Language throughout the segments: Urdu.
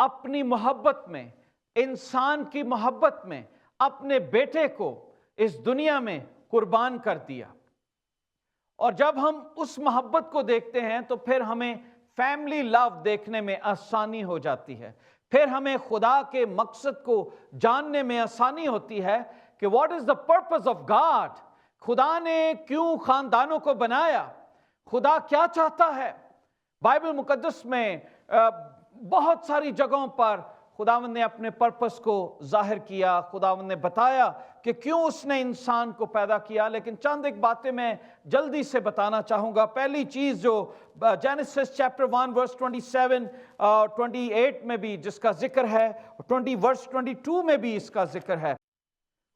اپنی محبت میں، انسان کی محبت میں اپنے بیٹے کو اس دنیا میں قربان کر دیا۔ اور جب ہم اس محبت کو دیکھتے ہیں تو پھر ہمیں فیملی لو دیکھنے میں آسانی ہو جاتی ہے، پھر ہمیں خدا کے مقصد کو جاننے میں آسانی ہوتی ہے کہ what is the purpose of God, خدا نے کیوں خاندانوں کو بنایا، خدا کیا چاہتا ہے۔ بائبل مقدس میں بہت ساری جگہوں پر خداوند نے اپنے پرپس کو ظاہر کیا، خداوند نے بتایا کہ کیوں اس نے انسان کو پیدا کیا۔ لیکن چند ایک باتیں میں جلدی سے بتانا چاہوں گا۔ پہلی چیز جو جینیسس چیپٹر 1 ورس 27 اور 28 میں بھی جس کا ذکر ہے، 20 ورس 22 میں بھی اس کا ذکر ہے،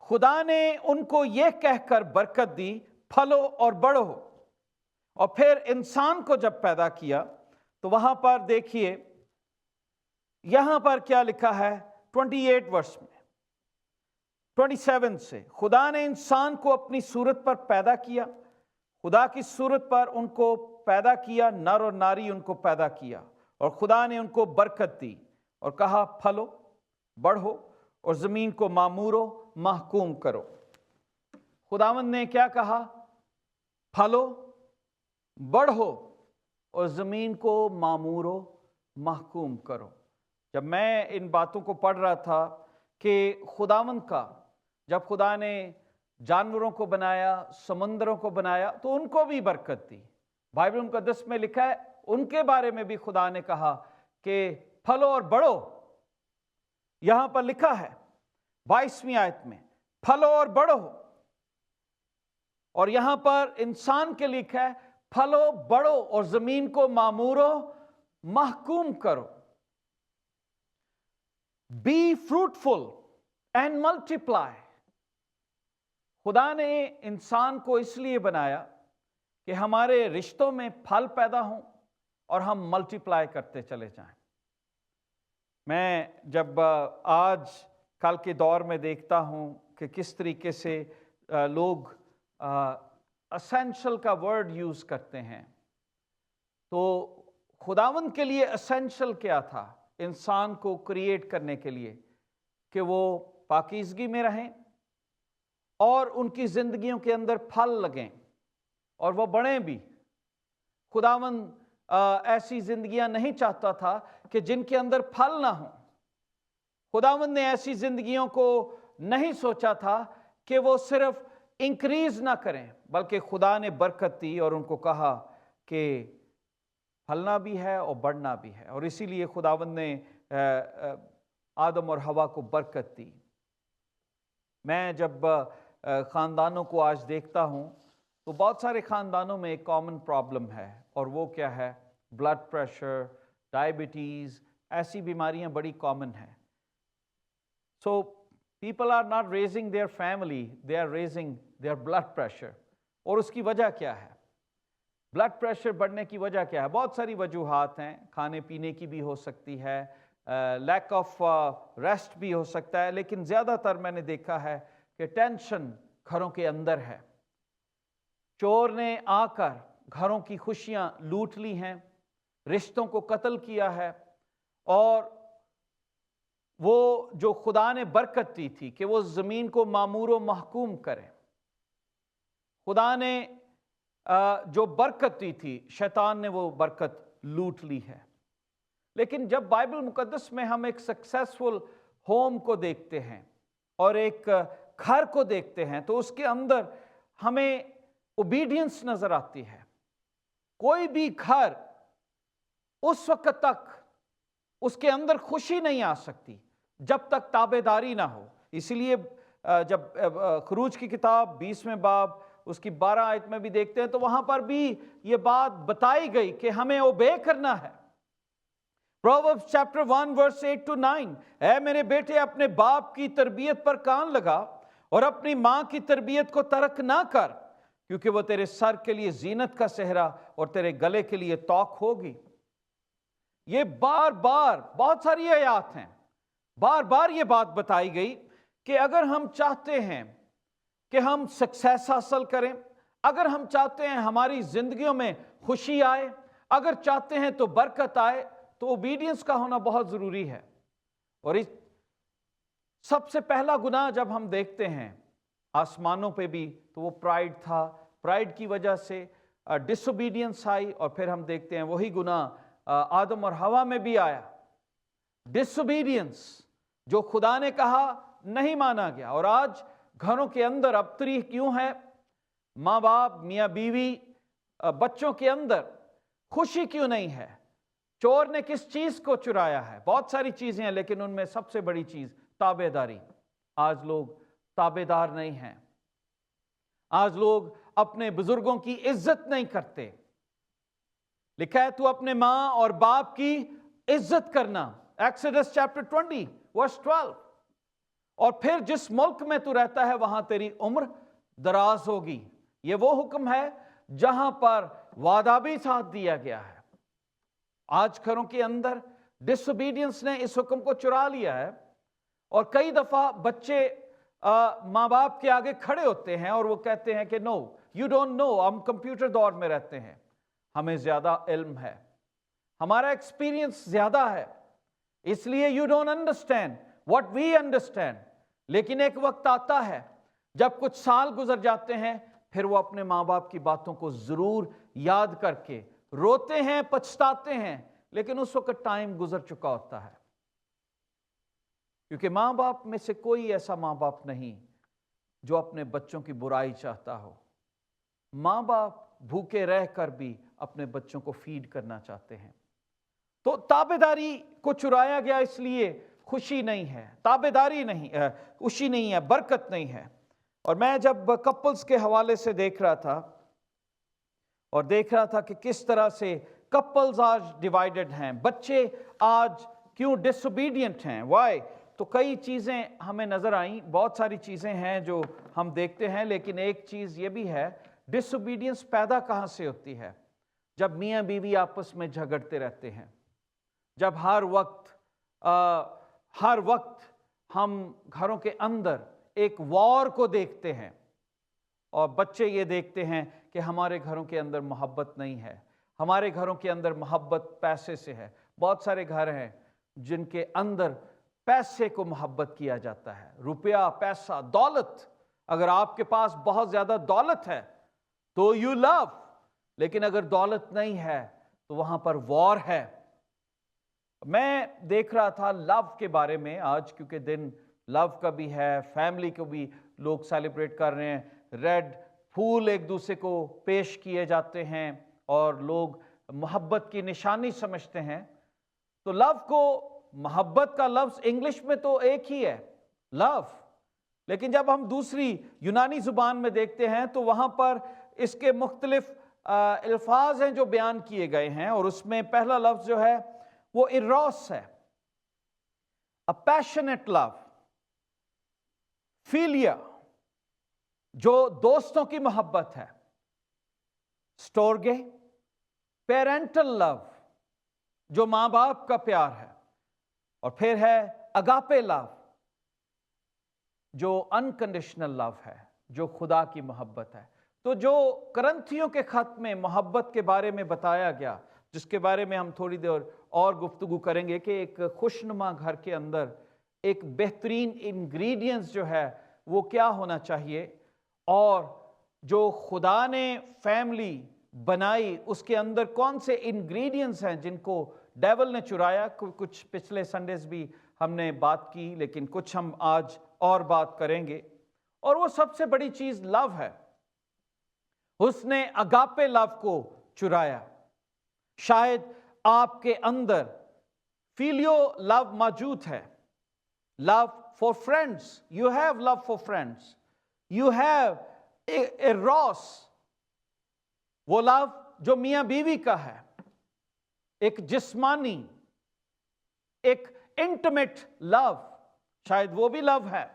خدا نے ان کو یہ کہہ کر برکت دی، پھلو اور بڑھو۔ اور پھر انسان کو جب پیدا کیا تو وہاں پر دیکھیے یہاں پر کیا لکھا ہے 28 ورس میں 27 سے، خدا نے انسان کو اپنی صورت پر پیدا کیا، خدا کی صورت پر ان کو پیدا کیا، نر اور ناری ان کو پیدا کیا، اور خدا نے ان کو برکت دی اور کہا پھلو بڑھو اور زمین کو معمورو محکوم کرو۔ خداوند نے کیا کہا؟ پھلو بڑھو اور زمین کو معمورو محکوم کرو۔ جب میں ان باتوں کو پڑھ رہا تھا کہ خداوند کا جب خدا نے جانوروں کو بنایا، سمندروں کو بنایا تو ان کو بھی برکت دی۔ بائبل مقدس میں لکھا ہے ان کے بارے میں بھی خدا نے کہا کہ پھلو اور بڑھو۔ یہاں پر لکھا ہے 22ویں آیت میں پھلو اور بڑھو، اور یہاں پر انسان کے لکھا ہے پھلو بڑھو اور زمین کو معمورو محکوم کرو۔ Be fruitful and multiply۔ خدا نے انسان کو اس لیے بنایا کہ ہمارے رشتوں میں پھل پیدا ہوں اور ہم ملٹیپلائی کرتے چلے جائیں۔ میں جب آج کل کے دور میں دیکھتا ہوں کہ کس طریقے سے لوگ اسینشل کا ورڈ یوز کرتے ہیں، تو خداوند کے لیے اسینشل کیا تھا انسان کو کریٹ کرنے کے لیے؟ کہ وہ پاکیزگی میں رہیں اور ان کی زندگیوں کے اندر پھل لگیں اور وہ بڑھیں بھی۔ خداوند ایسی زندگیاں نہیں چاہتا تھا کہ جن کے اندر پھل نہ ہوں۔ خداوند نے ایسی زندگیوں کو نہیں سوچا تھا کہ وہ صرف انکریز نہ کریں، بلکہ خدا نے برکت دی اور ان کو کہا کہ پھلنا بھی ہے اور بڑھنا بھی ہے۔ اور اسی لیے خداوند نے آدم اور حوا کو برکت دی۔ میں جب خاندانوں کو آج دیکھتا ہوں تو بہت سارے خاندانوں میں ایک کامن پرابلم ہے، اور وہ کیا ہے؟ بلڈ پریشر، ڈائبٹیز، ایسی بیماریاں بڑی کامن ہیں۔ So people are not raising their family, they are raising their blood pressure. اور اس کی وجہ کیا ہے؟ بلڈ پریشر بڑھنے کی وجہ کیا ہے؟ بہت ساری وجوہات ہیں، کھانے پینے کی بھی ہو سکتی ہے، لیک آف ریسٹ بھی ہو سکتا ہے، لیکن زیادہ تر میں نے دیکھا ہے کہ ٹینشن گھروں کے اندر ہے۔ چور نے آ کر گھروں کی خوشیاں لوٹ لی ہیں، رشتوں کو قتل کیا ہے، اور وہ جو خدا نے برکت دی تھی کہ وہ زمین کو معمور و محکوم کرے، خدا نے جو برکت دی تھی، شیطان نے وہ برکت لوٹ لی ہے۔ لیکن جب بائبل مقدس میں ہم ایک سکسیسفل ہوم کو دیکھتے ہیں اور ایک گھر کو دیکھتے ہیں تو اس کے اندر ہمیں اوبیڈینس نظر آتی ہے۔ کوئی بھی گھر اس وقت تک اس کے اندر خوشی نہیں آ سکتی جب تک تابعداری نہ ہو۔ اسی لیے جب خروج کی کتاب 20ویں باب اس کی 12 آیت میں بھی دیکھتے ہیں تو وہاں پر بھی یہ بات بتائی گئی کہ ہمیں اوبے کرنا ہے۔ پرووربس چیپٹر 1 ورس 8 to 9، اے میرے بیٹے اپنے باپ کی تربیت پر کان لگا اور اپنی ماں کی تربیت کو ترک نہ کر، کیونکہ وہ تیرے سر کے لیے زینت کا صحرا اور تیرے گلے کے لیے توق ہوگی۔ یہ بار بار بہت ساری آیات ہیں، بار بار یہ بات بتائی گئی کہ اگر ہم چاہتے ہیں کہ ہم سکسیس حاصل کریں، اگر ہم چاہتے ہیں ہماری زندگیوں میں خوشی آئے، اگر چاہتے ہیں تو برکت آئے، تو اوبیڈینس کا ہونا بہت ضروری ہے۔ اور اس سب سے پہلا گناہ جب ہم دیکھتے ہیں آسمانوں پہ بھی تو وہ پرائڈ تھا. پرائڈ کی وجہ سے ڈس اوبیڈینس آئی, اور پھر ہم دیکھتے ہیں وہی گناہ آدم اور ہوا میں بھی آیا. ڈس اوبیڈینس, جو خدا نے کہا نہیں مانا گیا. اور آج گھروں کے اندر اب تری کیوں ہے؟ ماں باپ, میاں بیوی, بچوں کے اندر خوشی کیوں نہیں ہے؟ چور نے کس چیز کو چرایا ہے؟ بہت ساری چیزیں ہیں, لیکن ان میں سب سے بڑی چیز تابع داری. آج لوگ تابع دار نہیں ہیں. آج لوگ اپنے بزرگوں کی عزت نہیں کرتے. لکھا ہے تو اپنے ماں اور باپ کی عزت کرنا, ایکسوڈس چیپٹر 20 ورس 12. اور پھر جس ملک میں تو رہتا ہے وہاں تیری عمر دراز ہوگی. یہ وہ حکم ہے جہاں پر وعدہ بھی ساتھ دیا گیا ہے. آج گھروں کے اندر ڈس اوبیڈینس نے اس حکم کو چرا لیا ہے, اور کئی دفعہ بچے ماں باپ کے آگے کھڑے ہوتے ہیں اور وہ کہتے ہیں کہ نو یو ڈونٹ نو, ہم کمپیوٹر دور میں رہتے ہیں, ہمیں زیادہ علم ہے, ہمارا ایکسپیرینس زیادہ ہے, اس لیے you don't understand what we understand. لیکن ایک وقت آتا ہے جب کچھ سال گزر جاتے ہیں, پھر وہ اپنے ماں باپ کی باتوں کو ضرور یاد کر کے روتے ہیں, پچھتاتے ہیں, لیکن اس وقت ٹائم گزر چکا ہوتا ہے. کیونکہ ماں باپ میں سے کوئی ایسا ماں باپ نہیں جو اپنے بچوں کی برائی چاہتا ہو. ماں باپ بھوکے رہ کر بھی اپنے بچوں کو فیڈ کرنا چاہتے ہیں. تو تابع داری کو چرایا گیا, اس لیے خوشی نہیں ہے, تابع داری نہیں, خوشی نہیں ہے, برکت نہیں ہے. اور میں جب کپلز کے حوالے سے دیکھ رہا تھا اور دیکھ رہا تھا کہ کس طرح سے کپلز آج ڈیوائیڈڈ ہیں, بچے آج کیوں ڈس اوبیڈینٹ ہیں, وائی, تو کئی چیزیں ہمیں نظر آئیں. بہت ساری چیزیں ہیں جو ہم دیکھتے ہیں, لیکن ایک چیز یہ بھی ہے, ڈس اوبیڈینس پیدا کہاں سے ہوتی ہے؟ جب میاں بیوی آپس میں جھگڑتے رہتے ہیں, جب ہر وقت ہم گھروں کے اندر ایک وار کو دیکھتے ہیں, اور بچے یہ دیکھتے ہیں کہ ہمارے گھروں کے اندر محبت نہیں ہے, ہمارے گھروں کے اندر محبت پیسے سے ہے. بہت سارے گھر ہیں جن کے اندر پیسے کو محبت کیا جاتا ہے, روپیہ, پیسہ, دولت. اگر آپ کے پاس بہت زیادہ دولت ہے تو یو لو, لیکن اگر دولت نہیں ہے تو وہاں پر وار ہے. میں دیکھ رہا تھا لو کے بارے میں آج, کیونکہ دن لو کا بھی ہے, فیملی کو بھی لوگ سیلیبریٹ کر رہے ہیں. ریڈ پھول ایک دوسرے کو پیش کیے جاتے ہیں اور لوگ محبت کی نشانی سمجھتے ہیں. تو لو کو, محبت کا لفظ انگلش میں تو ایک ہی ہے, لو, لیکن جب ہم دوسری یونانی زبان میں دیکھتے ہیں تو وہاں پر اس کے مختلف الفاظ ہیں جو بیان کیے گئے ہیں, اور اس میں پہلا لفظ جو ہے وہ ایروس ہے, a passionate love. فیلیا, جو دوستوں کی محبت ہے. سٹورگے, پیرنٹل لو, جو ماں باپ کا پیار ہے. اور پھر ہے اگاپے لو, جو انکنڈیشنل لو ہے, جو خدا کی محبت ہے. تو جو کرنتھیوں کے خط میں محبت کے بارے میں بتایا گیا, جس کے بارے میں ہم تھوڑی دیر اور گفتگو کریں گے, کہ ایک خوشنما گھر کے اندر ایک بہترین انگریڈینٹس جو ہے وہ کیا ہونا چاہیے, اور جو خدا نے فیملی بنائی اس کے اندر کون سے انگریڈینٹس ہیں جن کو ڈیول نے چرایا. کچھ پچھلے سنڈیز بھی ہم نے بات کی, لیکن کچھ ہم آج اور بات کریں گے. اور وہ سب سے بڑی چیز لو ہے. اس نے اگاپے لو کو چرایا. شاید آپ کے اندر فیلیو لو موجود ہے, love for friends, you have love for friends, you have eros, وہ لو جو میاں بیوی کا ہے, ایک جسمانی, ایک انٹیمیٹ لو, شاید وہ بھی لو ہے.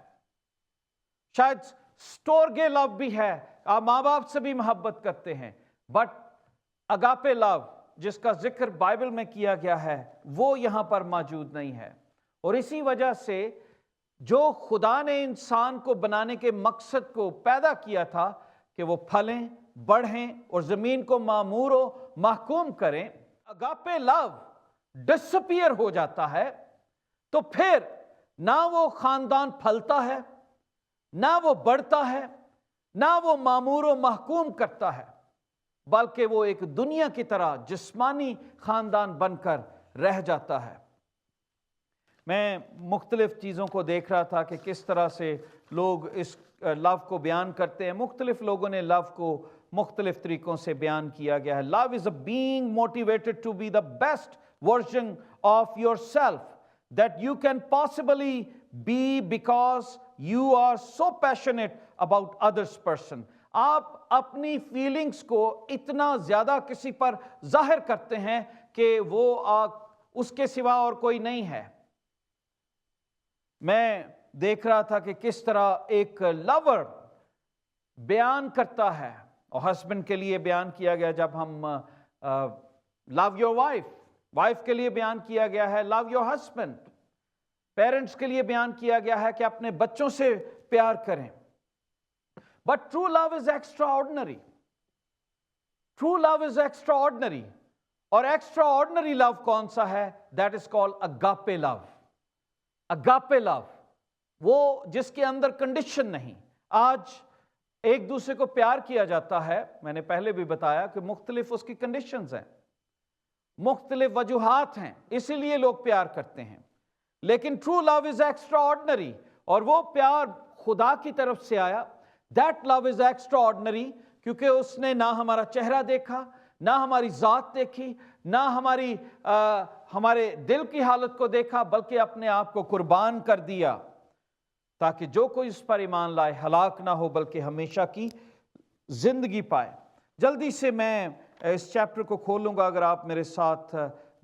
شاید سٹورگے لو بھی ہے, آپ ماں باپ سے بھی محبت کرتے ہیں, بٹ اگاپے لو جس کا ذکر بائبل میں کیا گیا ہے وہ یہاں پر موجود نہیں ہے. اور اسی وجہ سے جو خدا نے انسان کو بنانے کے مقصد کو پیدا کیا تھا کہ وہ پھلیں, بڑھیں اور زمین کو معمور و محکوم کریں, اگاپے لو ڈسپیئر ہو جاتا ہے, تو پھر نہ وہ خاندان پھلتا ہے، نہ وہ بڑھتا ہے، نہ وہ معمور و محکوم کرتا ہے، بلکہ وہ ایک دنیا کی طرح جسمانی خاندان بن کر رہ جاتا ہے۔ میں مختلف چیزوں کو دیکھ رہا تھا کہ کس طرح سے لوگ اس لو کو بیان کرتے ہیں۔ مختلف لوگوں نے لو کو مختلف طریقوں سے بیان کیا گیا ہے۔ Love is a being motivated to be the best version of yourself that you can possibly be because you are so passionate about other's person. آپ اپنی فیلنگز کو اتنا زیادہ کسی پر ظاہر کرتے ہیں کہ وہ اس کے سوا اور کوئی نہیں ہے۔ میں دیکھ رہا تھا کہ کس طرح ایک لور بیان کرتا ہے، اور ہسبینڈ کے لیے بیان کیا گیا جب ہم لو یور وائف کے لیے بیان کیا گیا ہے لو یور ہسبینڈ، پیرنٹس کے لیے بیان کیا گیا ہے کہ اپنے بچوں سے پیار کریں۔ But true love is extraordinary, true love is extraordinary, اور ایکسٹرا آرڈنری لو کون سا ہے؟ دیٹ از کالڈ اگاپے لو۔ اگاپے لو، وہ جس کے اندر کنڈیشن نہیں۔ آج ایک دوسرے کو پیار کیا جاتا ہے، میں نے پہلے بھی بتایا کہ مختلف اس کی کنڈیشنز ہیں، مختلف وجوہات ہیں، اسی لیے لوگ پیار کرتے ہیں۔ لیکن true love is extraordinary, اور وہ پیار خدا کی طرف سے آیا۔ That love is extraordinary, کیونکہ اس نے نہ ہمارا چہرہ دیکھا، نہ ہماری ذات دیکھی، نہ ہمارے دل کی حالت کو دیکھا، بلکہ اپنے آپ کو قربان کر دیا تاکہ جو کوئی اس پر ایمان لائے ہلاک نہ ہو بلکہ ہمیشہ کی زندگی پائے۔ جلدی سے میں اس چیپٹر کو کھولوں گا، اگر آپ میرے ساتھ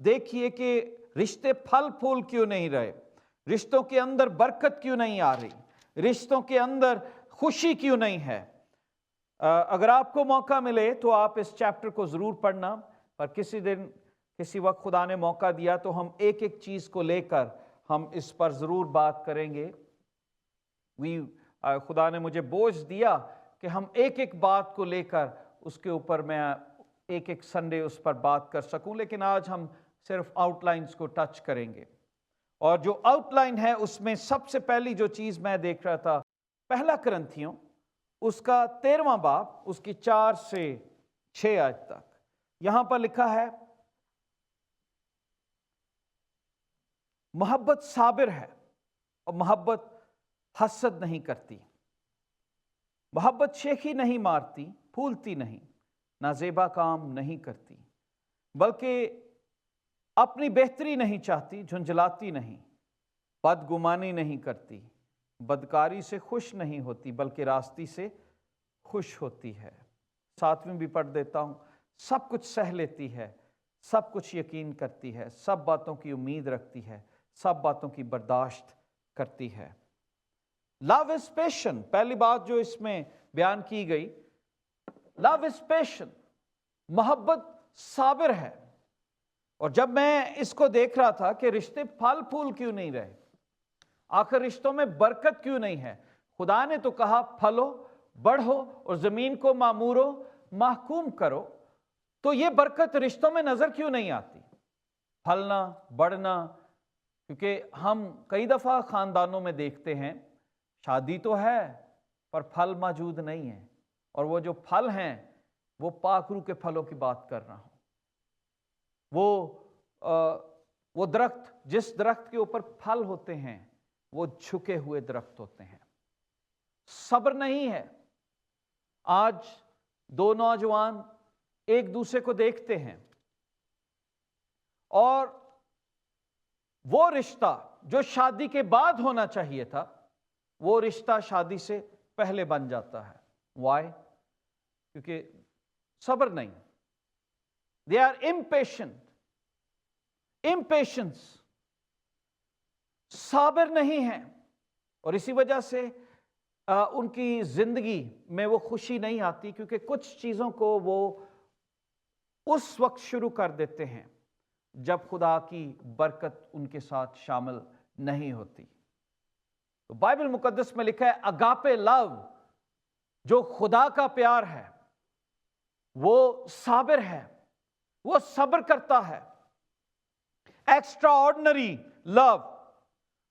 دیکھیے کہ رشتے پھل پھول کیوں نہیں رہے، رشتوں کے اندر برکت کیوں نہیں آ رہی، رشتوں کے اندر خوشی کیوں نہیں ہے۔ اگر آپ کو موقع ملے تو آپ اس چیپٹر کو ضرور پڑھنا، پر کسی دن کسی وقت خدا نے موقع دیا تو ہم ایک ایک چیز کو لے کر ہم اس پر ضرور بات کریں گے۔ خدا نے مجھے بوجھ دیا کہ ہم ایک ایک بات کو لے کر اس کے اوپر میں ایک ایک سنڈے اس پر بات کر سکوں، لیکن آج ہم صرف آؤٹ لائنز کو ٹچ کریں گے۔ اور جو آؤٹ لائن ہے اس میں سب سے پہلی جو چیز میں دیکھ رہا تھا، پہلا کرنتھیوں اس کا 13واں باب، اس کی 4 سے 6 آیت تک، یہاں پر لکھا ہے محبت صابر ہے اور محبت حسد نہیں کرتی، محبت شیخی نہیں مارتی، پھولتی نہیں، نازیبا کام نہیں کرتی، بلکہ اپنی بہتری نہیں چاہتی، جھنجھلاتی نہیں، بدگمانی نہیں کرتی، بدکاری سے خوش نہیں ہوتی بلکہ راستی سے خوش ہوتی ہے۔ 7ویں بھی پڑھ دیتا ہوں۔ سب کچھ سہ لیتی ہے، سب کچھ یقین کرتی ہے، سب باتوں کی امید رکھتی ہے، سب باتوں کی برداشت کرتی ہے۔ لو از پیشنٹ، پہلی بات جو اس میں بیان کی گئی، لو از پیشنٹ، محبت صابر ہے۔ اور جب میں اس کو دیکھ رہا تھا کہ رشتے پھل پھول کیوں نہیں رہے، آخر رشتوں میں برکت کیوں نہیں ہے، خدا نے تو کہا پھلو بڑھو اور زمین کو معمورو محکوم کرو، تو یہ برکت رشتوں میں نظر کیوں نہیں آتی؟ پھلنا بڑھنا، کیونکہ ہم کئی دفعہ خاندانوں میں دیکھتے ہیں شادی تو ہے پر پھل موجود نہیں ہیں، اور وہ جو پھل ہیں وہ پاک روح کے پھلوں کی بات کر رہا ہوں۔ وہ درخت، جس درخت کے اوپر پھل ہوتے ہیں وہ جھکے ہوئے درخت ہوتے ہیں۔ صبر نہیں ہے۔ آج 2 نوجوان ایک دوسرے کو دیکھتے ہیں اور وہ رشتہ جو شادی کے بعد ہونا چاہیے تھا وہ رشتہ شادی سے پہلے بن جاتا ہے۔ Why؟ کیونکہ صبر نہیں۔ They are impatient۔ Impatience، صابر نہیں ہیں، اور اسی وجہ سے ان کی زندگی میں وہ خوشی نہیں آتی، کیونکہ کچھ چیزوں کو وہ اس وقت شروع کر دیتے ہیں جب خدا کی برکت ان کے ساتھ شامل نہیں ہوتی۔ تو بائبل مقدس میں لکھا ہے اگاپے لو، جو خدا کا پیار ہے وہ صابر ہے، وہ صبر کرتا ہے۔ Extraordinary love,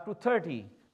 to 30,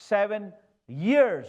7 years,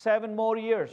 7 more years।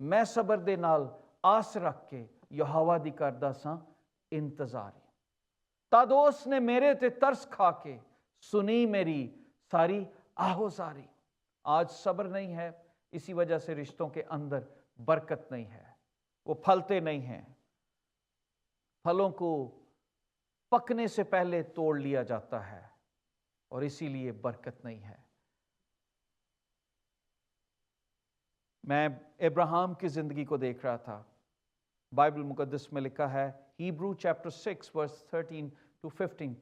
میں صبر دے نال آس رکھ کے یہوہ دی کردا ساں انتظاری۔ تد اس نے میرے تے ترس کھا کے سنی میری ساری آہوزاری۔ آج صبر نہیں ہے، اسی وجہ سے رشتوں کے اندر برکت نہیں ہے، وہ پھلتے نہیں ہیں، پھلوں کو پکنے سے پہلے توڑ لیا جاتا ہے اور اسی لیے برکت نہیں ہے۔ میں ابراہیم کی زندگی کو دیکھ رہا تھا، بائبل مقدس میں لکھا ہے ہیبرو چیپٹر 6 ورس 13 to 15۔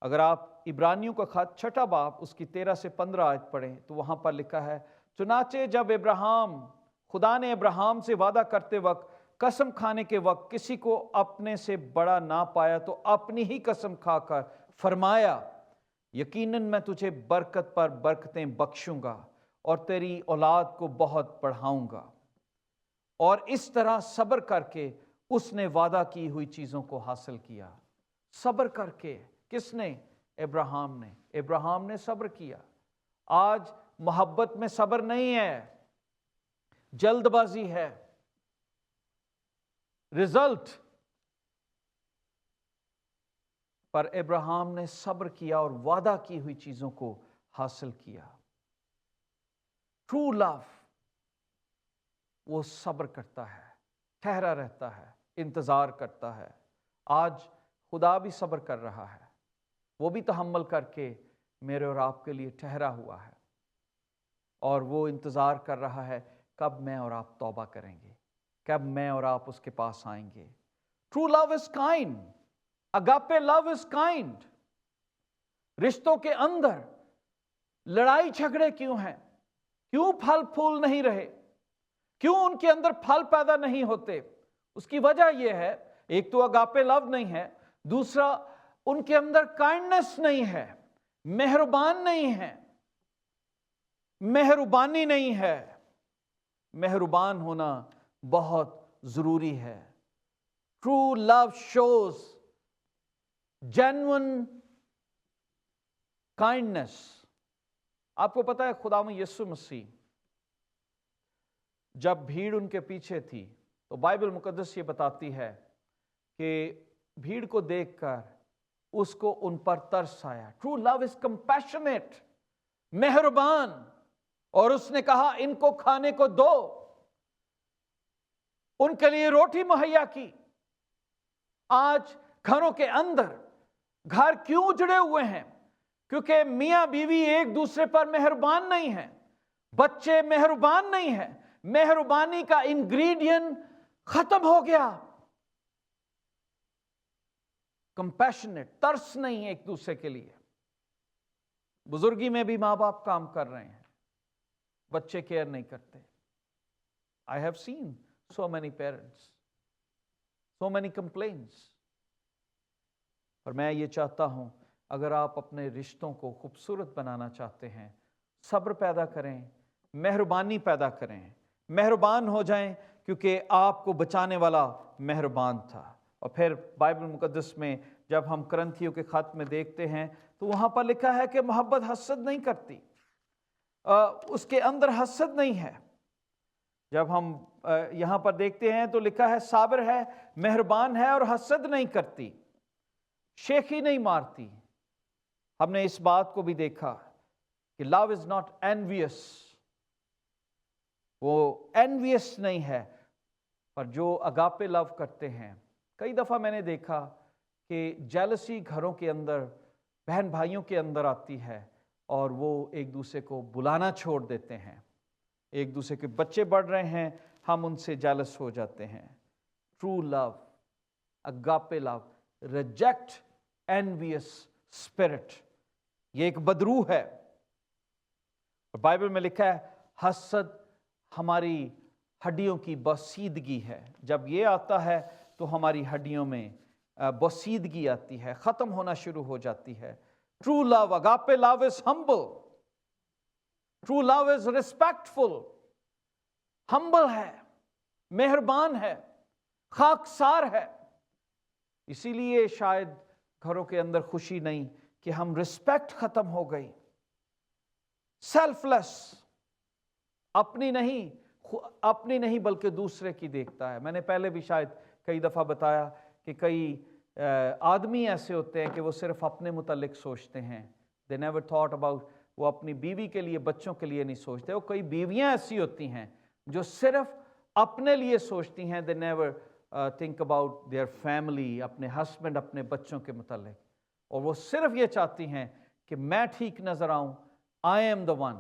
اگر آپ عبرانیوں کا خط چھٹا باب اس کی 13 سے 15 آیت پڑھیں تو وہاں پر لکھا ہے چنانچہ جب خدا نے ابراہیم سے وعدہ کرتے وقت قسم کھانے کے وقت کسی کو اپنے سے بڑا نہ پایا تو اپنی ہی قسم کھا کر فرمایا یقیناً میں تجھے برکت پر برکتیں بخشوں گا اور تیری اولاد کو بہت بڑھاؤں گا۔ اور اس طرح صبر کر کے اس نے وعدہ کی ہوئی چیزوں کو حاصل کیا۔ صبر کر کے کس نے؟ ابراہیم نے صبر کیا۔ آج محبت میں صبر نہیں ہے، جلد بازی ہے، رزلٹ پر ابراہیم نے صبر کیا اور وعدہ کی ہوئی چیزوں کو حاصل کیا۔ ٹرو لو وہ صبر کرتا ہے، ٹھہرا رہتا ہے، انتظار کرتا ہے۔ آج خدا بھی صبر کر رہا ہے، وہ بھی تحمل کر کے میرے اور آپ کے لیے ٹھہرا ہوا ہے، اور وہ انتظار کر رہا ہے کب میں اور آپ توبہ کریں گے، کب میں اور آپ اس کے پاس آئیں گے۔ True love is kind, agape love is kind. رشتوں کے اندر لڑائی جھگڑے کیوں ہیں؟ کیوں پھل پھول نہیں رہے؟ کیوں ان کے اندر پھل پیدا نہیں ہوتے؟ اس کی وجہ یہ ہے، ایک تو اگاپے لو نہیں ہے، دوسرا ان کے اندر کائنڈنس نہیں ہے، مہربان نہیں ہے، مہربانی نہیں ہے۔ مہربان ہونا بہت ضروری ہے۔ True love shows genuine kindness. آپ کو پتا ہے خداوند یسوع مسیح جب بھیڑ ان کے پیچھے تھی تو بائبل مقدس یہ بتاتی ہے کہ بھیڑ کو دیکھ کر اس کو ان پر ترس آیا۔ ٹرو لو از کمپیشنیٹ، مہربان، اور اس نے کہا ان کو کھانے کو دو، ان کے لیے روٹی مہیا کی۔ آج گھروں کے اندر گھر کیوں اجڑے ہوئے ہیں؟ کیونکہ میاں بیوی ایک دوسرے پر مہربان نہیں ہیں، بچے مہربان نہیں ہیں، مہربانی کا انگریڈین ختم ہو گیا۔ کمپیشنیٹ، ترس نہیں ایک دوسرے کے لیے۔ بزرگی میں بھی ماں باپ کام کر رہے ہیں، بچے کیئر نہیں کرتے۔ I have seen so many parents, so many complaints۔ اور میں یہ چاہتا ہوں اگر آپ اپنے رشتوں کو خوبصورت بنانا چاہتے ہیں، صبر پیدا کریں، مہربانی پیدا کریں، مہربان ہو جائیں، کیونکہ آپ کو بچانے والا مہربان تھا۔ اور پھر بائبل مقدس میں جب ہم کرنتھیوں کے خط میں دیکھتے ہیں تو وہاں پر لکھا ہے کہ محبت حسد نہیں کرتی، اس کے اندر حسد نہیں ہے۔ جب ہم یہاں پر دیکھتے ہیں تو لکھا ہے صابر ہے، مہربان ہے اور حسد نہیں کرتی، شیخی نہیں مارتی۔ ہم نے اس بات کو بھی دیکھا کہ لو از ناٹ envious، وہ envious نہیں ہے، پر جو اگاپے لو کرتے ہیں۔ کئی دفعہ میں نے دیکھا کہ جیلسی گھروں کے اندر، بہن بھائیوں کے اندر آتی ہے اور وہ ایک دوسرے کو بلانا چھوڑ دیتے ہیں۔ ایک دوسرے کے بچے بڑھ رہے ہیں، ہم ان سے جیلس ہو جاتے ہیں۔ ٹرو لو، اگاپے لو، ریجیکٹ envious spirit، یہ ایک بدروح ہے۔ اور بائبل میں لکھا ہے حسد ہماری ہڈیوں کی بوسیدگی ہے۔ جب یہ آتا ہے تو ہماری ہڈیوں میں بوسیدگی آتی ہے، ختم ہونا شروع ہو جاتی ہے۔ ٹرو لو، اگاپے لو از ہمبل، ٹرو لو از ریسپیکٹفل، ہمبل ہے، مہربان ہے، خاکسار ہے۔ اسی لیے شاید گھروں کے اندر خوشی نہیں کہ ہم رسپیکٹ ختم ہو گئی۔ سیلف لیس، اپنی نہیں اپنی نہیں بلکہ دوسرے کی دیکھتا ہے۔ میں نے پہلے بھی شاید کئی دفعہ بتایا کہ کئی آدمی ایسے ہوتے ہیں کہ وہ صرف اپنے متعلق سوچتے ہیں، they never thought about، وہ اپنی بیوی کے لیے، بچوں کے لیے نہیں سوچتے۔ اور کئی بیویاں ایسی ہوتی ہیں جو صرف اپنے لیے سوچتی ہیں، they never think about their family، اپنے ہسبینڈ، اپنے بچوں کے متعلق، اور وہ صرف یہ چاہتی ہیں کہ میں ٹھیک نظر آؤں، I am the one،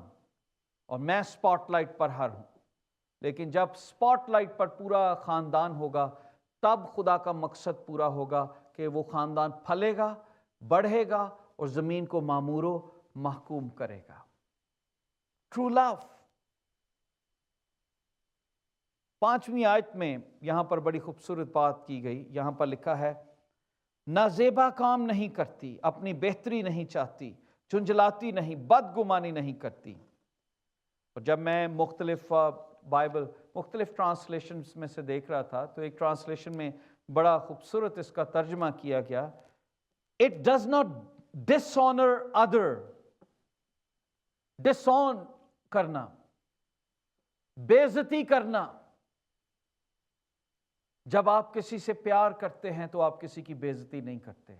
اور میں اسپاٹ لائٹ پر ہر ہوں۔ لیکن جب اسپاٹ لائٹ پر پورا خاندان ہوگا تب خدا کا مقصد پورا ہوگا کہ وہ خاندان پھلے گا، بڑھے گا اور زمین کو معمور و محکوم کرے گا۔ True love. 5ویں آیت میں یہاں پر بڑی خوبصورت بات کی گئی۔ یہاں پر لکھا ہے، نازیبا کام نہیں کرتی، اپنی بہتری نہیں چاہتی، جھنجھلاتی نہیں، بدگمانی نہیں کرتی۔ اور جب میں مختلف بائبل، مختلف ٹرانسلیشنز میں سے دیکھ رہا تھا تو ایک ٹرانسلیشن میں بڑا خوبصورت اس کا ترجمہ کیا گیا، اٹ ڈز ناٹ ڈسآنر ادر۔ ڈسآن کرنا، بے عزتی کرنا۔ جب آپ کسی سے پیار کرتے ہیں تو آپ کسی کی بے عزتی نہیں کرتے۔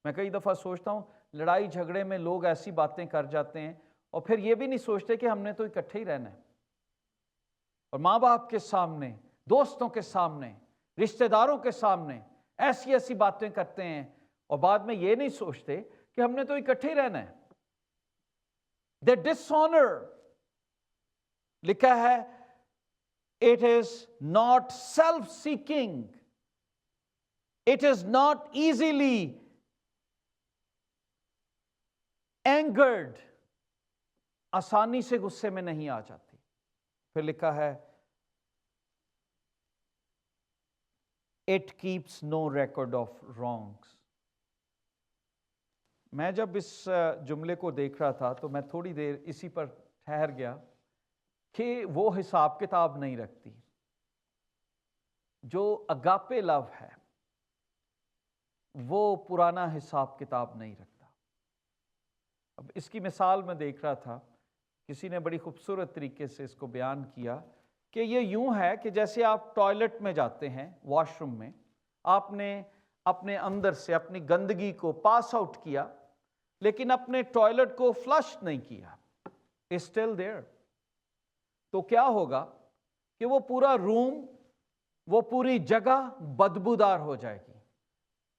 میں کئی دفعہ سوچتا ہوں لڑائی جھگڑے میں لوگ ایسی باتیں کر جاتے ہیں اور پھر یہ بھی نہیں سوچتے کہ ہم نے تو اکٹھے ہی رہنا ہے، اور ماں باپ کے سامنے، دوستوں کے سامنے، رشتہ داروں کے سامنے ایسی ایسی باتیں کرتے ہیں اور بعد میں یہ نہیں سوچتے کہ ہم نے تو اکٹھے ہی رہنا ہے۔ دے ڈسآنر، لکھا ہے it is not self-seeking, it is not easily angered، آسانی سے غصے میں نہیں آ جاتی۔ پھر لکھا ہے it keeps no record of wrongs۔ میں جب اس جملے کو دیکھ رہا تھا تو میں تھوڑی دیر اسی پر ٹھہر گیا کہ وہ حساب کتاب نہیں رکھتی۔ جو اگاپے لو ہے وہ پرانا حساب کتاب نہیں رکھتا۔ اب اس کی مثال میں دیکھ رہا تھا، کسی نے بڑی خوبصورت طریقے سے اس کو بیان کیا کہ یہ یوں ہے کہ جیسے آپ ٹوائلٹ میں جاتے ہیں، واش روم میں، آپ نے اپنے اندر سے اپنی گندگی کو پاس آؤٹ کیا لیکن اپنے ٹوائلٹ کو فلش نہیں کیا، it's still there۔ تو کیا ہوگا کہ وہ پورا روم، وہ پوری جگہ بدبودار ہو جائے گی،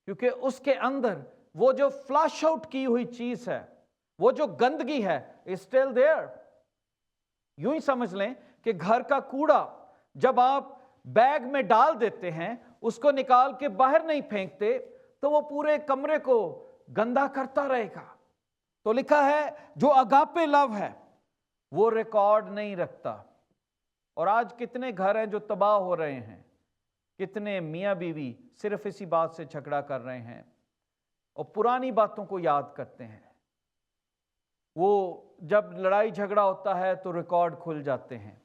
کیونکہ اس کے اندر وہ جو فلش آؤٹ کی ہوئی چیز ہے، وہ جو گندگی ہے it's still there۔ یوں ہی سمجھ لیں کہ گھر کا کوڑا جب آپ بیگ میں ڈال دیتے ہیں، اس کو نکال کے باہر نہیں پھینکتے تو وہ پورے کمرے کو گندا کرتا رہے گا۔ تو لکھا ہے جو اگاپے لو ہے وہ ریکارڈ نہیں رکھتا۔ اور آج کتنے گھر ہیں جو تباہ ہو رہے ہیں، کتنے میاں بیوی صرف اسی بات سے جھگڑا کر رہے ہیں اور پرانی باتوں کو یاد کرتے ہیں۔ وہ جب لڑائی جھگڑا ہوتا ہے تو ریکارڈ کھل جاتے ہیں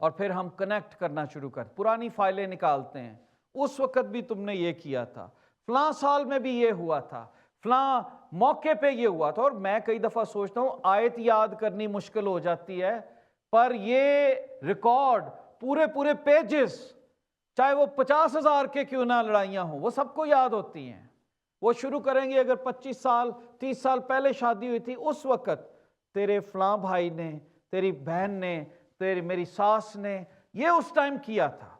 اور پھر ہم کنیکٹ کرنا شروع کرتے، پرانی فائلیں نکالتے ہیں، اس وقت بھی تم نے یہ کیا تھا، فلاں سال میں بھی یہ ہوا تھا، فلاں موقع پہ یہ ہوا تھا۔ اور میں کئی دفعہ سوچتا ہوں آیت یاد کرنی مشکل ہو جاتی ہے، پر یہ ریکارڈ پورے پیجز، چاہے وہ 50,000 کے کیوں نہ لڑائیاں ہوں، وہ سب کو یاد ہوتی ہیں۔ وہ شروع کریں گے، اگر 25 سال 30 سال پہلے شادی ہوئی تھی، اس وقت تیرے فلاں بھائی نے، تیری بہن نے، میری ساس نے یہ اس ٹائم کیا تھا،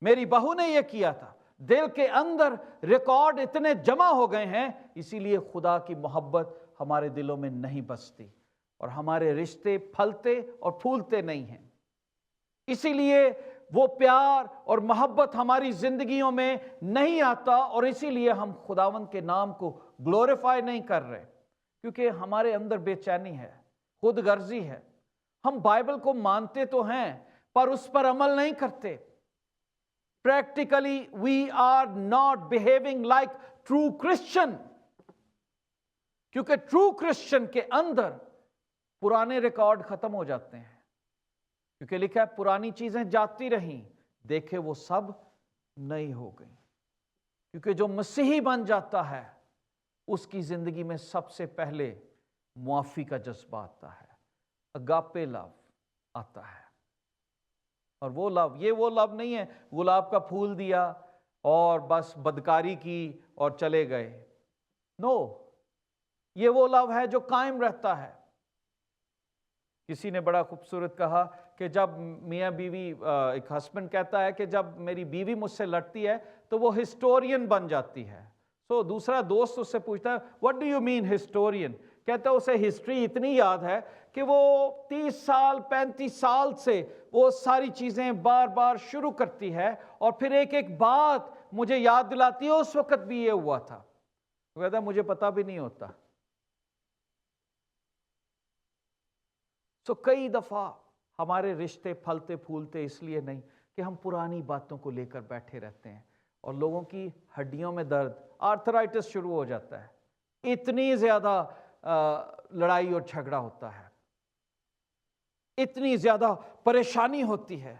میری بہو نے یہ کیا تھا۔ دل کے اندر ریکارڈ اتنے جمع ہو گئے ہیں، اسی لیے خدا کی محبت ہمارے دلوں میں نہیں بستی اور ہمارے رشتے پھلتے اور پھولتے نہیں ہیں۔ اسی لیے وہ پیار اور محبت ہماری زندگیوں میں نہیں آتا، اور اسی لیے ہم خداوند کے نام کو گلوریفائی نہیں کر رہے، کیونکہ ہمارے اندر بے چینی ہے، خود غرضی ہے۔ ہم بائبل کو مانتے تو ہیں پر اس پر عمل نہیں کرتے۔ Practically we are not behaving like true Christian، کیونکہ true Christian کے اندر پرانے ریکارڈ ختم ہو جاتے ہیں، کیونکہ لکھا ہے پرانی چیزیں جاتی رہیں، دیکھے وہ سب نئی ہو گئی۔ کیونکہ جو مسیحی بن جاتا ہے اس کی زندگی میں سب سے پہلے معافی کا جذبہ آتا ہے، اگاپے لو آتا ہے۔ اور وہ لو، یہ وہ لو نہیں ہے گلاب کا پھول دیا اور بس بدکاری کی اور چلے گئے. نو، یہ وہ لو ہے جو قائم رہتا ہے. کسی نے بڑا خوبصورت کہا کہ جب میاں بیوی، ایک ہسبینڈ کہتا ہے کہ جب میری بیوی مجھ سے لڑتی ہے تو وہ ہسٹورین بن جاتی ہے. سو دوسرا دوست اس سے پوچھتا ہے what do you mean historian? کہتا ہے اسے ہسٹری اتنی یاد ہے کہ وہ 30 سال 35 سال سے وہ ساری چیزیں بار بار شروع کرتی ہے اور پھر ایک ایک بات مجھے یاد دلاتی ہے اس وقت بھی یہ ہوا تھا. وہ کہتا ہے مجھے پتا بھی نہیں ہوتا. سو کئی دفعہ ہمارے رشتے پھلتے پھولتے اس لیے نہیں کہ ہم پرانی باتوں کو لے کر بیٹھے رہتے ہیں اور لوگوں کی ہڈیوں میں درد، آرتھرائٹس شروع ہو جاتا ہے. اتنی زیادہ لڑائی اور جھگڑا ہوتا ہے، اتنی زیادہ پریشانی ہوتی ہے.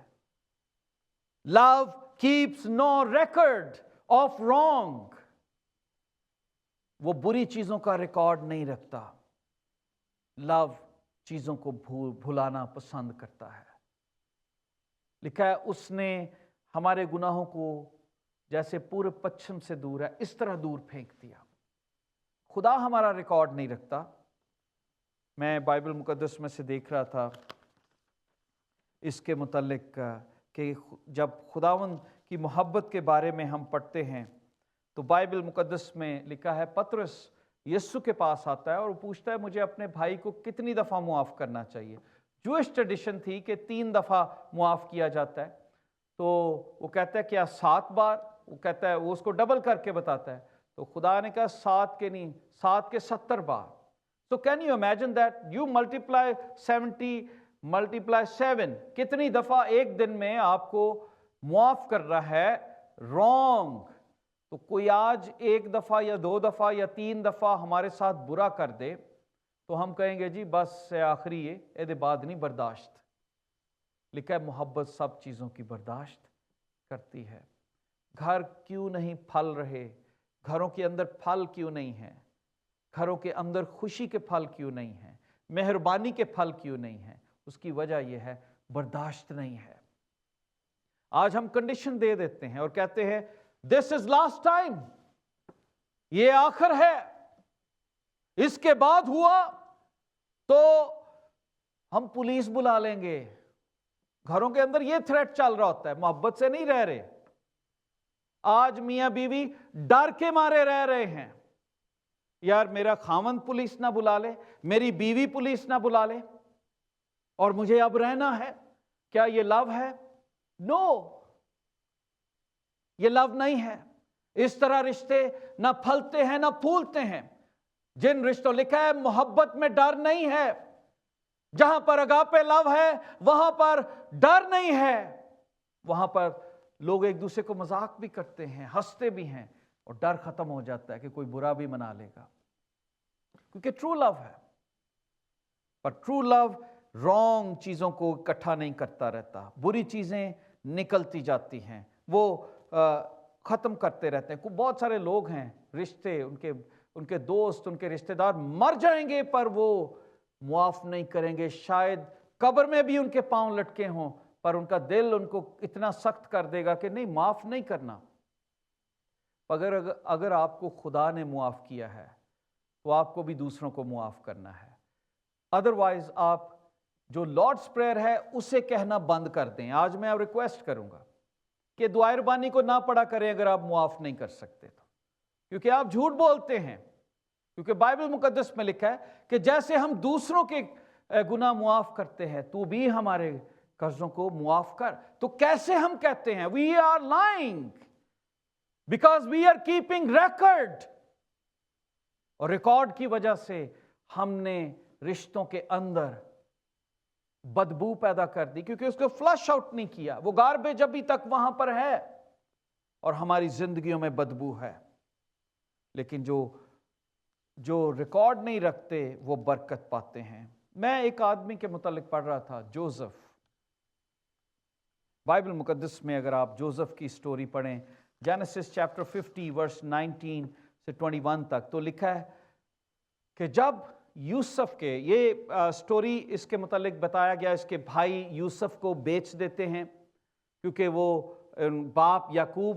Love keeps no record of wrong. وہ بری چیزوں کا ریکارڈ نہیں رکھتا. لو چیزوں کو بھلانا پسند کرتا ہے. لکھا ہے اس نے ہمارے گناہوں کو جیسے پورب پچھم سے دور ہے اس طرح دور پھینک دیا. خدا ہمارا ریکارڈ نہیں رکھتا. میں بائبل مقدس میں سے دیکھ رہا تھا اس کے متعلق کہ جب خداوند کی محبت کے بارے میں ہم پڑھتے ہیں تو بائبل مقدس میں لکھا ہے پطرس یسوع کے پاس آتا ہے اور وہ پوچھتا ہے مجھے اپنے بھائی کو کتنی دفعہ معاف کرنا چاہیے. جوئش ٹریڈیشن تھی کہ 3 دفعہ معاف کیا جاتا ہے. تو وہ کہتا ہے کیا 7 بار؟ وہ کہتا ہے وہ اس کو ڈبل کر کے بتاتا ہے. تو خدا نے کہا 7 کے نہیں، 7 کے 70 بار. So can you imagine that you multiply 70 multiply 7 کتنی دفعہ ایک دن میں آپ کو معاف کر رہا ہے wrong. تو کوئی آج 1 دفعہ یا 2 دفعہ یا 3 دفعہ ہمارے ساتھ برا کر دے تو ہم کہیں گے جی بس آخری یہ دے بعد نہیں برداشت. لکھا ہے محبت سب چیزوں کی برداشت کرتی ہے. گھر کیوں نہیں پھل رہے؟ گھروں کے اندر پھل کیوں نہیں ہیں؟ گھروں کے اندر خوشی کے پھل کیوں نہیں ہیں؟ مہربانی کے پھل کیوں نہیں ہیں؟ اس کی وجہ یہ ہے برداشت نہیں ہے. آج ہم کنڈیشن دے دیتے ہیں اور کہتے ہیں دس از لاسٹ ٹائم، یہ آخر ہے، اس کے بعد ہوا تو ہم پولیس بلا لیں گے. گھروں کے اندر یہ تھریٹ چل رہا ہوتا ہے، محبت سے نہیں رہ رہے. آج میاں بیوی ڈر کے مارے رہ رہے ہیں، یار میرا خاوند پولیس نہ بلا لے، میری بیوی پولیس نہ بلا لے اور مجھے اب رہنا ہے. کیا یہ لو ہے؟ نو، یہ لو نہیں ہے. اس طرح رشتے نہ پھلتے ہیں نہ پھولتے ہیں. جن رشتوں، لکھا ہے محبت میں ڈر نہیں ہے. جہاں پر اگاپے لو ہے وہاں پر ڈر نہیں ہے. وہاں پر لوگ ایک دوسرے کو مذاق بھی کرتے ہیں، ہنستے بھی ہیں اور ڈر ختم ہو جاتا ہے کہ کوئی برا بھی منا لے گا، کیونکہ ٹرو لو ہے. پر ٹرو لو رانگ چیزوں کو اکٹھا نہیں کرتا رہتا. بری چیزیں نکلتی جاتی ہیں، وہ ختم کرتے رہتے ہیں. بہت سارے لوگ ہیں رشتے، ان کے دوست، ان کے رشتہ دار مر جائیں گے پر وہ معاف نہیں کریں گے. شاید قبر میں بھی ان کے پاؤں لٹکے ہوں پر ان کا دل ان کو اتنا سخت کر دے گا کہ نہیں، معاف نہیں کرنا. اگر آپ کو خدا نے معاف کیا ہے تو آپ کو بھی دوسروں کو معاف کرنا ہے. ادروائز آپ جو لارڈس پریئر ہے اسے کہنا بند کر دیں. آج میں ریکویسٹ کروں گا کہ دعائے ربانی کو نہ پڑھا کریں اگر آپ معاف نہیں کر سکتے تو، کیونکہ آپ جھوٹ بولتے ہیں. کیونکہ بائبل مقدس میں لکھا ہے کہ جیسے ہم دوسروں کے گناہ معاف کرتے ہیں تو بھی ہمارے قرضوں کو معاف کر. تو کیسے ہم کہتے ہیں we are lying because we are keeping record, اور ریکارڈ کی وجہ سے ہم نے رشتوں کے اندر بدبو پیدا کر دی کیونکہ اس کو فلش آؤٹ نہیں کیا. وہ گاربیج ابھی تک وہاں پر ہے اور ہماری زندگیوں میں بدبو ہے. لیکن جو ریکارڈ نہیں رکھتے وہ برکت پاتے ہیں. میں ایک آدمی کے متعلق پڑھ رہا تھا، جوزف. بائبل مقدس میں اگر آپ جوزف کی سٹوری پڑھیں، جینیسس چیپٹر 50 ورس 19 سے 21 تک، تو لکھا ہے کہ جب یوسف کے، یہ سٹوری اس کے متعلق بتایا گیا، اس کے بھائی یوسف کو بیچ دیتے ہیں کیونکہ وہ باپ یعقوب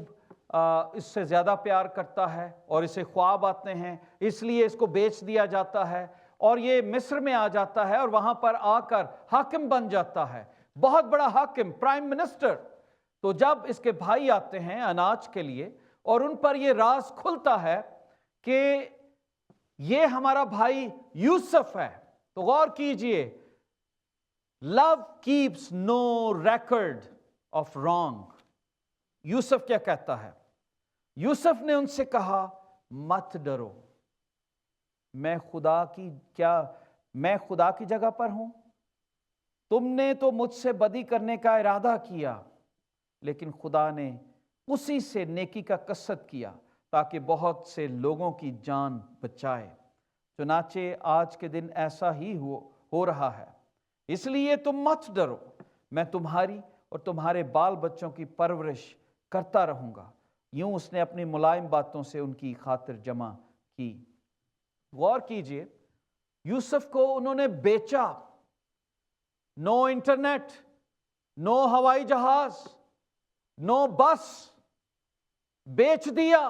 اس سے زیادہ پیار کرتا ہے اور اسے خواب آتے ہیں، اس لیے اس کو بیچ دیا جاتا ہے اور یہ مصر میں آ جاتا ہے اور وہاں پر آ کر حاکم بن جاتا ہے، بہت بڑا حاکم، پرائم منسٹر۔ تو جب اس کے بھائی آتے ہیں اناج کے لیے اور ان پر یہ راز کھلتا ہے کہ یہ ہمارا بھائی یوسف ہے، تو غور کیجئے، love keeps no record of wrong. Yusuf کیا کہتا ہے؟ یوسف نے ان سے کہا مت ڈرو، میں خدا کی جگہ پر ہوں، تم نے تو مجھ سے بدی کرنے کا ارادہ کیا، لیکن خدا نے اسی سے نیکی کا قصد کیا تاکہ بہت سے لوگوں کی جان بچائے۔ چنانچہ آج کے دن ایسا ہی ہو رہا ہے، اس لیے تم مت ڈرو، میں تمہاری اور تمہارے بال بچوں کی پرورش کرتا رہوں گا۔ یوں اس نے اپنی ملائم باتوں سے ان کی خاطر جمع کی۔ غور کیجئے، یوسف کو انہوں نے بیچا، نو انٹرنیٹ، نو ہوائی جہاز، نو بس، بیچ دیا،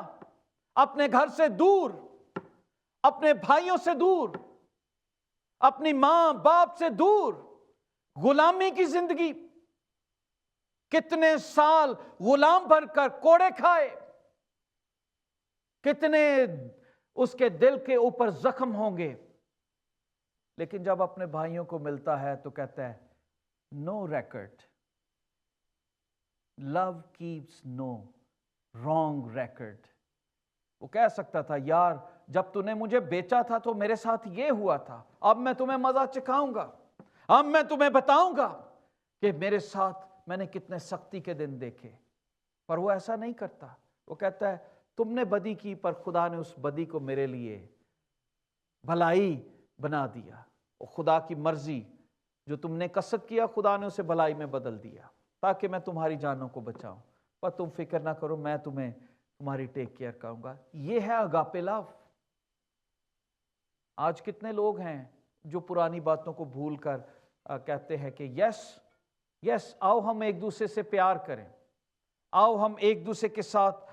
اپنے گھر سے دور، اپنے بھائیوں سے دور، اپنی ماں باپ سے دور، غلامی کی زندگی، کتنے سال غلام بن کر کوڑے کھائے، کتنے اس کے دل کے اوپر زخم ہوں گے، لیکن جب اپنے بھائیوں کو ملتا ہے تو کہتا ہے نو ریکارڈ، لو کیپس نو رانگ ریکارڈ۔ وہ کہہ سکتا تھا یار جب تو نے مجھے بیچا تھا تو میرے ساتھ یہ ہوا تھا، اب میں تمہیں مزہ چکھاؤں گا، اب میں تمہیں بتاؤں گا کہ میرے ساتھ میں نے کتنے سختی کے دن دیکھے۔ پر وہ ایسا نہیں کرتا، وہ کہتا ہے تم نے بدی کی پر خدا نے اس بدی کو میرے لیے بھلائی بنا دیا، اور خدا کی مرضی جو تم نے قصد کیا خدا نے اسے بھلائی میں بدل دیا تاکہ میں تمہاری جانوں کو بچاؤں، پر تم فکر نہ کرو، میں تمہیں تمہاری ٹیک کیئر کروں گا۔ یہ ہے اگاپے لو۔ آج کتنے لوگ ہیں جو پرانی باتوں کو بھول کر کہتے ہیں کہ یس آؤ ہم ایک دوسرے سے پیار کریں، آؤ ہم ایک دوسرے کے ساتھ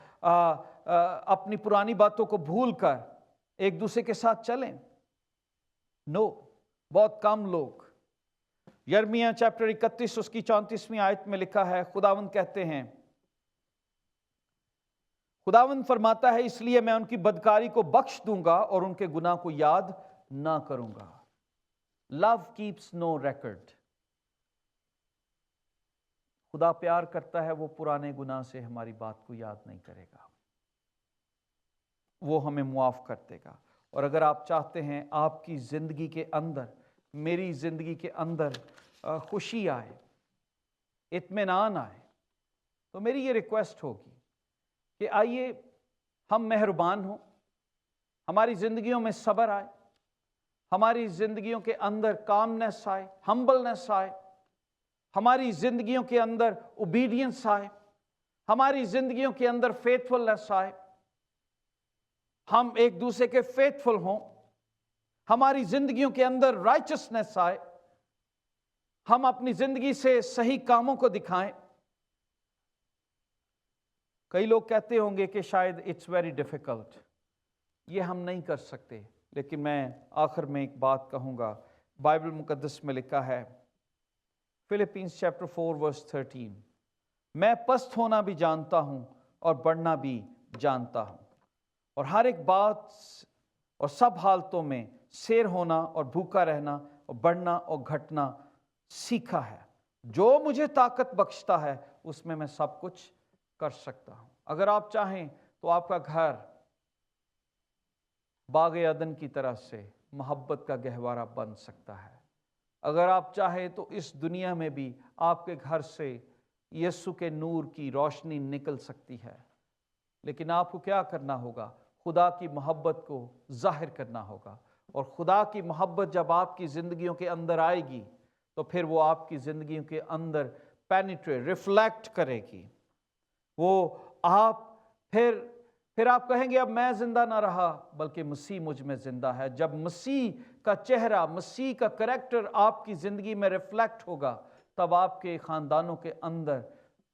اپنی پرانی باتوں کو بھول کر ایک دوسرے کے ساتھ چلیں۔ نو، بہت کم لوگ۔ یرمیہ چیپٹر 31 اس کی 34ویں آیت میں لکھا ہے، خداوند کہتے ہیں، خداوند فرماتا ہے اس لیے میں ان کی بدکاری کو بخش دوں گا اور ان کے گناہ کو یاد نہ کروں گا۔ لو کیپس نو ریکارڈ۔ خدا پیار کرتا ہے، وہ پرانے گناہ سے ہماری بات کو یاد نہیں کرے گا، وہ ہمیں معاف کر دے گا۔ اور اگر آپ چاہتے ہیں آپ کی زندگی کے اندر، میری زندگی کے اندر خوشی آئے، اطمینان آئے، تو میری یہ ریکویسٹ ہوگی کہ آئیے ہم مہربان ہوں، ہماری زندگیوں میں صبر آئے، ہماری زندگیوں کے اندر کامنس آئے، ہمبلنس آئے، ہماری زندگیوں کے اندر اوبیڈینس آئے، ہماری زندگیوں کے اندر فیتھفلنس آئے، ہم ایک دوسرے کے فیتھفل ہوں، ہماری زندگیوں کے اندر رائچسنس آئے، ہم اپنی زندگی سے صحیح کاموں کو دکھائیں۔ کئی لوگ کہتے ہوں گے کہ شاید اٹس ویری ڈیفیکلٹ، یہ ہم نہیں کر سکتے، لیکن میں آخر میں ایک بات کہوں گا۔ بائبل مقدس میں لکھا ہے فلپینز چیپٹر 4 ورس 13، میں پست ہونا بھی جانتا ہوں اور بڑھنا بھی جانتا ہوں، اور ہر ایک بات اور سب حالتوں میں سیر ہونا اور بھوکا رہنا اور بڑھنا اور گھٹنا سیکھا ہے۔ جو مجھے طاقت بخشتا ہے اس میں سب کچھ کر سکتا ہوں۔ اگر آپ چاہیں تو آپ کا گھر باغ عدن کی طرح سے محبت کا گہوارہ بن سکتا ہے۔ اگر آپ چاہیں تو اس دنیا میں بھی آپ کے گھر سے یسوع کے نور کی روشنی نکل سکتی ہے، لیکن آپ کو کیا کرنا ہوگا؟ خدا کی محبت کو ظاہر کرنا ہوگا، اور خدا کی محبت جب آپ کی زندگیوں کے اندر آئے گی تو پھر وہ آپ کی زندگیوں کے اندر پینیٹریٹ، ریفلیکٹ کرے گی۔ وہ آپ پھر آپ کہیں گے اب میں زندہ نہ رہا بلکہ مسیح مجھ میں زندہ ہے۔ جب مسیح کا چہرہ، مسیح کا کریکٹر آپ کی زندگی میں ریفلیکٹ ہوگا، تب آپ کے خاندانوں کے اندر